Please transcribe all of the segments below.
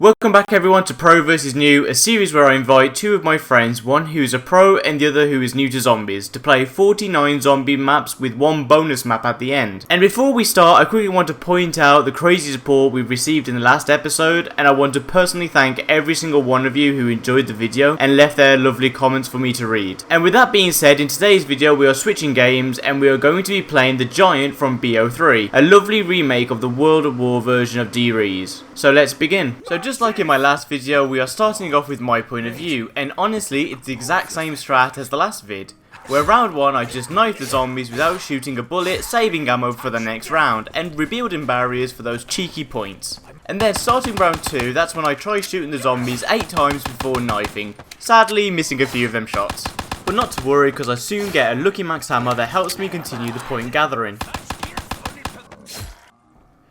Welcome back everyone to Pro vs New, a series where I invite two of my friends, one who is a pro and the other who is new to zombies, to play 49 zombie maps with one bonus map at the end. And before we start, I quickly want to point out the crazy support we've received in the last episode, and I want to personally thank every single one of you who enjoyed the video and left their lovely comments for me to read. And with that being said, in today's video we are switching games and we are going to be playing the Giant from BO3, a lovely remake of the World at War version of DREs. So let's begin. So just like in my last video, we are starting off with my point of view, and honestly it's the exact same strat as the last vid, where round 1 I just knifed the zombies without shooting a bullet, saving ammo for the next round, and rebuilding barriers for those cheeky points. And then starting round 2, that's when I try shooting the zombies 8 times before knifing, sadly missing a few of them shots. But not to worry, because I soon get a lucky max ammo that helps me continue the point gathering.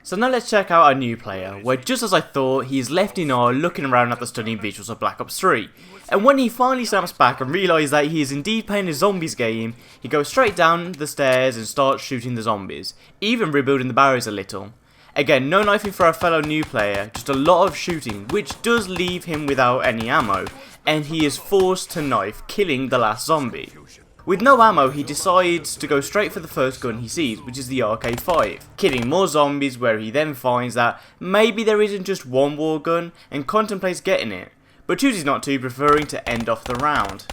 So now let's check out our new player, where just as I thought, he is left in awe looking around at the stunning visuals of Black Ops 3. And when he finally snaps back and realises that he is indeed playing a zombies game, he goes straight down the stairs and starts shooting the zombies, even rebuilding the barriers a little. Again, no knifing for our fellow new player, just a lot of shooting, which does leave him without any ammo, and he is forced to knife, killing the last zombie. With no ammo, he decides to go straight for the first gun he sees, which is the RK5, killing more zombies, where he then finds that maybe there isn't just one war gun and contemplates getting it, but chooses not to, preferring to end off the round.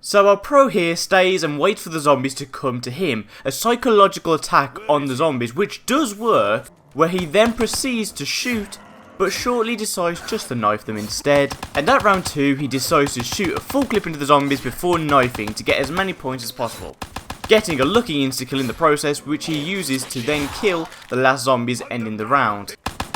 So our pro here stays and waits for the zombies to come to him, a psychological attack on the zombies which does work, where he then proceeds to shoot, but shortly decides just to knife them instead. And at round 2 he decides to shoot a full clip into the zombies before knifing to get as many points as possible, getting a lucky insta-kill in the process, which he uses to then kill the last zombies, ending the round.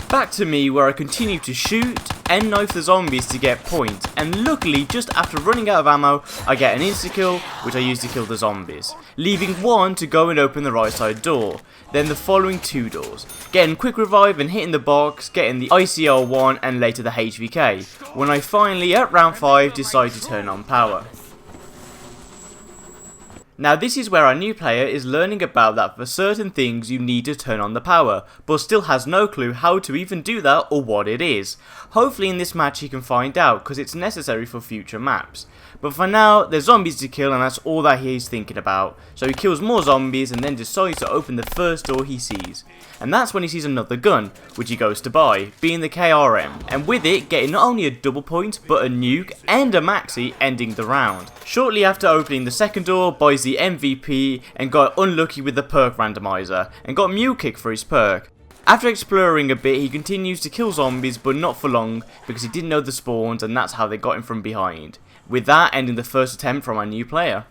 Back to me, where I continue to shoot and knife the zombies to get points, and luckily just after running out of ammo I get an insta-kill which I use to kill the zombies, leaving one to go and open the right side door, then the following 2 doors, getting quick revive and hitting the box, getting the ICR1 and later the HVK, when I finally at round 5 decide to turn on power. Now this is where our new player is learning about that for certain things you need to turn on the power, but still has no clue how to even do that or what it is. Hopefully in this match he can find out, because it's necessary for future maps. But for now, there's zombies to kill and that's all that he's thinking about. So he kills more zombies and then decides to open the first door he sees. And that's when he sees another gun, which he goes to buy, being the KRM. And with it, getting not only a double point, but a nuke and a maxi, ending the round. Shortly after opening the second door, buys the MVP and got unlucky with the perk randomizer, and got mule kick for his perk. After exploring a bit, he continues to kill zombies, but not for long, because he didn't know the spawns and that's how they got him from behind. With that ending the first attempt from our new player.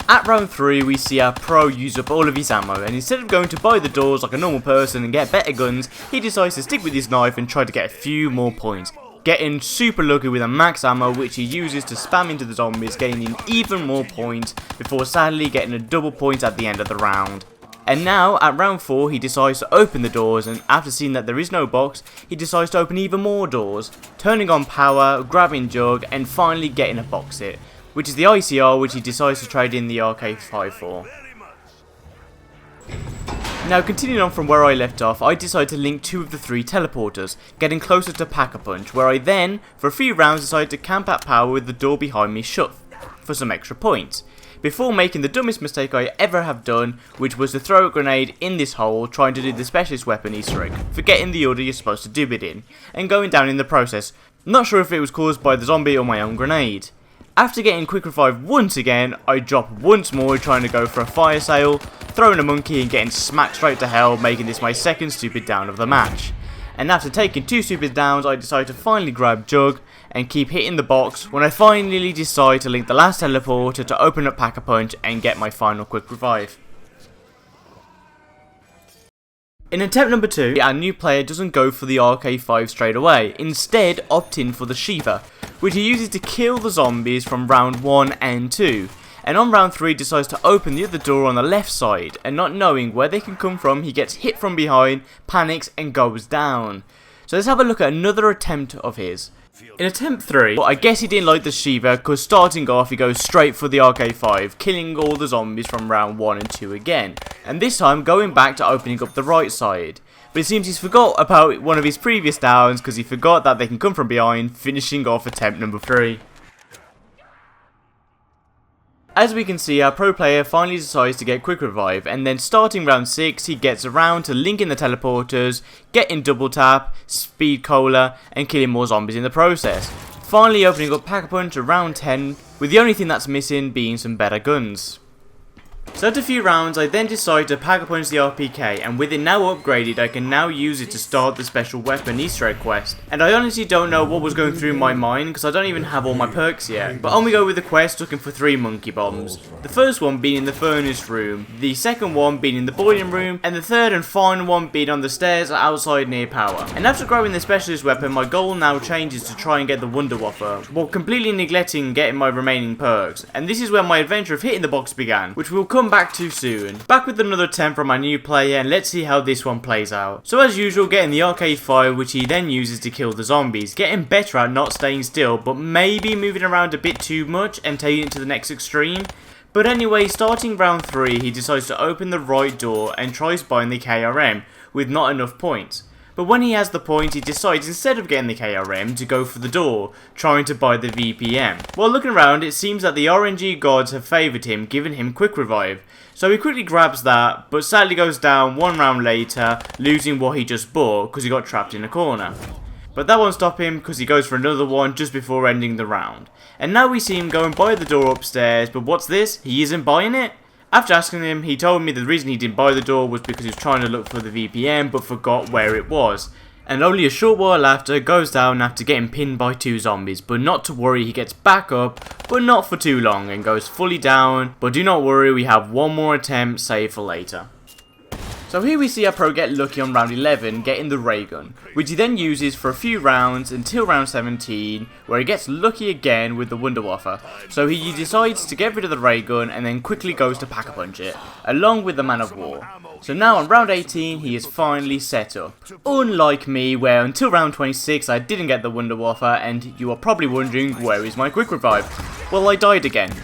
At round 3 we see our pro use up all of his ammo, and instead of going to buy the doors like a normal person and get better guns, he decides to stick with his knife and try to get a few more points, getting super lucky with a max ammo which he uses to spam into the zombies, gaining even more points before sadly getting a double point at the end of the round. And now at round 4 he decides to open the doors, and after seeing that there is no box, he decides to open even more doors, turning on power, grabbing jug and finally getting a box hit, which is the ICR, which he decides to trade in the RK5 for. Now continuing on from where I left off, I decide to link 2 of the 3 teleporters, getting closer to Pack-a-Punch, where I then, for a few rounds, decide to camp at power with the door behind me shut, for some extra points, before making the dumbest mistake I ever have done, which was to throw a grenade in this hole, trying to do the specialist weapon Easter egg, forgetting the order you're supposed to do it in, and going down in the process, not sure if it was caused by the zombie or my own grenade. After getting quick revive once again, I drop once more trying to go for a fire sale, throwing a monkey and getting smacked straight to hell, making this my second stupid down of the match. And after taking 2 stupid downs, I decide to finally grab jug and keep hitting the box, when I finally decide to link the last teleporter to open up Pack-a-Punch and get my final quick revive. In attempt number 2, our new player doesn't go for the RK5 straight away, instead opting for the Shiva, which he uses to kill the zombies from round 1 and 2. And on round 3 decides to open the other door on the left side, and not knowing where they can come from, he gets hit from behind, panics and goes down. So let's have a look at another attempt of his. In attempt 3, I guess he didn't like the Shiva, because starting off he goes straight for the RK5, killing all the zombies from round 1 and 2 again, and this time going back to opening up the right side. But it seems he's forgot about one of his previous downs because he forgot that they can come from behind, finishing off attempt number 3. As we can see, our pro player finally decides to get quick revive, and then starting round 6 he gets around to linking the teleporters, getting double tap, speed cola, and killing more zombies in the process. Finally opening up Pack-a-Punch around 10, with the only thing that's missing being some better guns. So after a few rounds I then decide to Pack-a-Punch the RPK, and with it now upgraded I can now use it to start the special weapon Easter egg quest. And I honestly don't know what was going through my mind because I don't even have all my perks yet. But on we go with the quest looking for 3 monkey bombs. The first one being in the furnace room, the second one being in the boiling room, and the third and final one being on the stairs outside near power. And after grabbing the specialist weapon my goal now changes to try and get the Wonder Whopper, while completely neglecting getting my remaining perks. And this is where my adventure of hitting the box began, which we'll come back to soon. Back with another attempt from my new player, and let's see how this one plays out. So as usual, getting the arcade fire, which he then uses to kill the zombies, getting better at not staying still, but maybe moving around a bit too much and taking it to the next extreme. But anyway, starting round 3 he decides to open the right door and tries buying the KRM with not enough points. But when he has the point, he decides instead of getting the KRM to go for the door, trying to buy the VPM. While looking around, it seems that the RNG gods have favoured him, giving him quick revive. So he quickly grabs that, but sadly goes down 1 round later, losing what he just bought because he got trapped in a corner. But that won't stop him because he goes for another one just before ending the round. And now we see him go and buy the door upstairs, but what's this? He isn't buying it? After asking him, he told me the reason he didn't buy the door was because he was trying to look for the VPN but forgot where it was. And only a short while after goes down after getting pinned by 2 zombies, but not to worry, he gets back up, but not for too long, and goes fully down. But do not worry, we have one more attempt saved for later. So here we see our pro get lucky on round 11, getting the ray gun, which he then uses for a few rounds until round 17, where he gets lucky again with the Wonder Whopper. So he decides to get rid of the ray gun and then quickly goes to Pack-a-Punch it, along with the Man of War. So now on round 18 he is finally set up. Unlike me, where until round 26 I didn't get the Wonder Whopper, and you are probably wondering where is my quick revive. Well, I died again,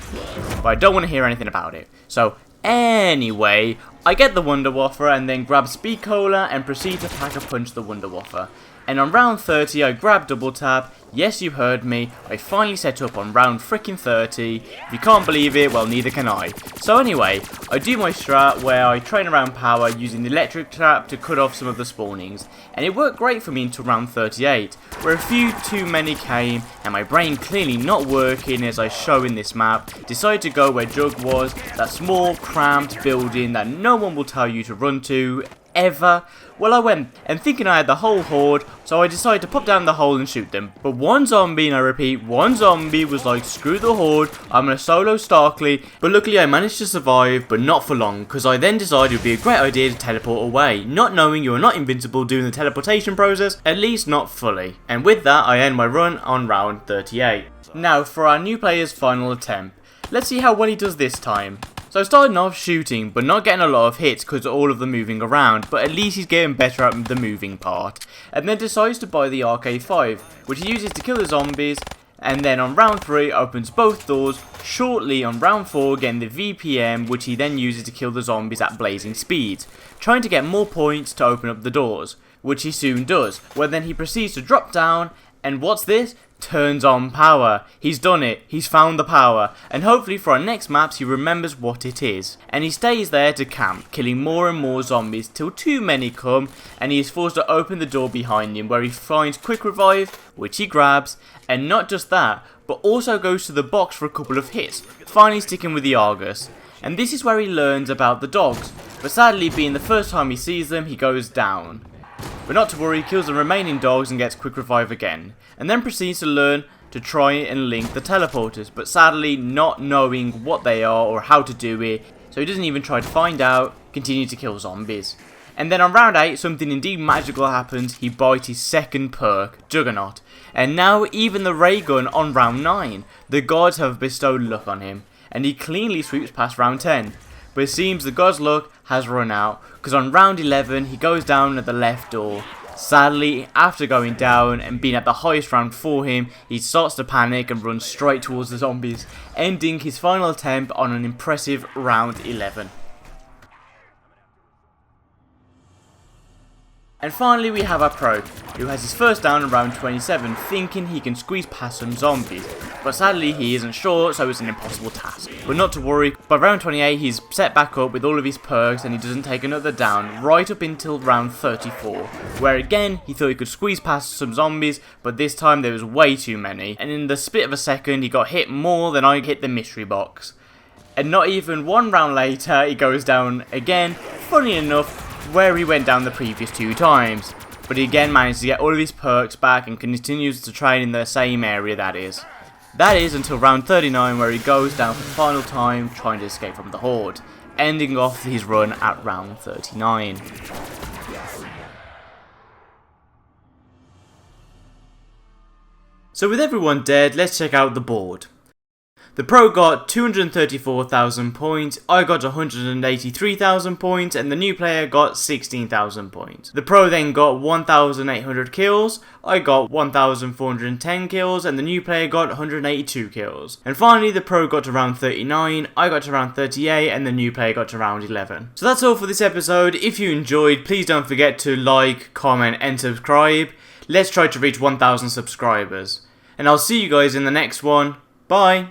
but I don't want to hear anything about it. So anyway, I get the Wonder Whopper and then grab Speed Cola and proceed to Pack-a-Punch the Wonder Whopper. And on round 30 I grab double tap. Yes, you heard me, I finally set up on round frickin' 30. If you can't believe it, well neither can I. So anyway, I do my strat where I train around power using the electric trap to cut off some of the spawnings. And it worked great for me until round 38, where a few too many came and my brain clearly not working as I show in this map, decided to go where Jug was, that small cramped building that no one will tell you to run to ever. Well, I went, and thinking I had the whole horde, so I decided to pop down the hole and shoot them. But one zombie, and I repeat, one zombie was like, screw the horde, I'm gonna solo Starkly. But luckily I managed to survive, but not for long, because I then decided it would be a great idea to teleport away, not knowing you are not invincible during the teleportation process, at least not fully. And with that, I end my run on round 38. Now for our new player's final attempt. Let's see how well he does this time. So starting off shooting, but not getting a lot of hits because of all of the moving around, but at least he's getting better at the moving part. And then decides to buy the RK5, which he uses to kill the zombies, and then on round 3 opens both doors. Shortly on round 4 getting the VPM, which he then uses to kill the zombies at blazing speeds, trying to get more points to open up the doors, which he soon does, where then he proceeds to drop down, and what's this? Turns on power. He's done it. He's found the power. And hopefully for our next maps he remembers what it is. And he stays there to camp, killing more and more zombies till too many come, and he is forced to open the door behind him where he finds quick revive, which he grabs, and not just that, but also goes to the box for a couple of hits, finally sticking with the Argus. And this is where he learns about the dogs, but sadly being the first time he sees them he goes down. But not to worry, he kills the remaining dogs and gets quick revive again, and then proceeds to learn to try and link the teleporters, but sadly not knowing what they are or how to do it, so he doesn't even try to find out, continue to kill zombies. And then on round 8 something indeed magical happens, he buys his second perk, Juggernaut, and now even the ray gun on round 9, the gods have bestowed luck on him, and he cleanly sweeps past round 10. But it seems the god's luck has run out, because on round 11 he goes down at the left door. Sadly, after going down and being at the highest round for him, he starts to panic and runs straight towards the zombies, ending his final attempt on an impressive round 11. And finally we have our pro, who has his first down in round 27, thinking he can squeeze past some zombies, but sadly he isn't sure, so it's an impossible task. But not to worry, by round 28 he's set back up with all of his perks and he doesn't take another down, right up until round 34, where again he thought he could squeeze past some zombies, but this time there was way too many, and in the split of a second he got hit more than I hit the mystery box. And not even one round later he goes down again, funny enough, where he went down the previous 2 times. But he again managed to get all of his perks back and continues to train in the same area that is. That is until round 39 where he goes down for the final time trying to escape from the horde, ending off his run at round 39. So with everyone dead, let's check out the board. The pro got 234,000 points, I got 183,000 points, and the new player got 16,000 points. The pro then got 1,800 kills, I got 1,410 kills, and the new player got 182 kills. And finally, the pro got to round 39, I got to round 38, and the new player got to round 11. So that's all for this episode. If you enjoyed, please don't forget to like, comment, and subscribe. Let's try to reach 1,000 subscribers. And I'll see you guys in the next one. Bye!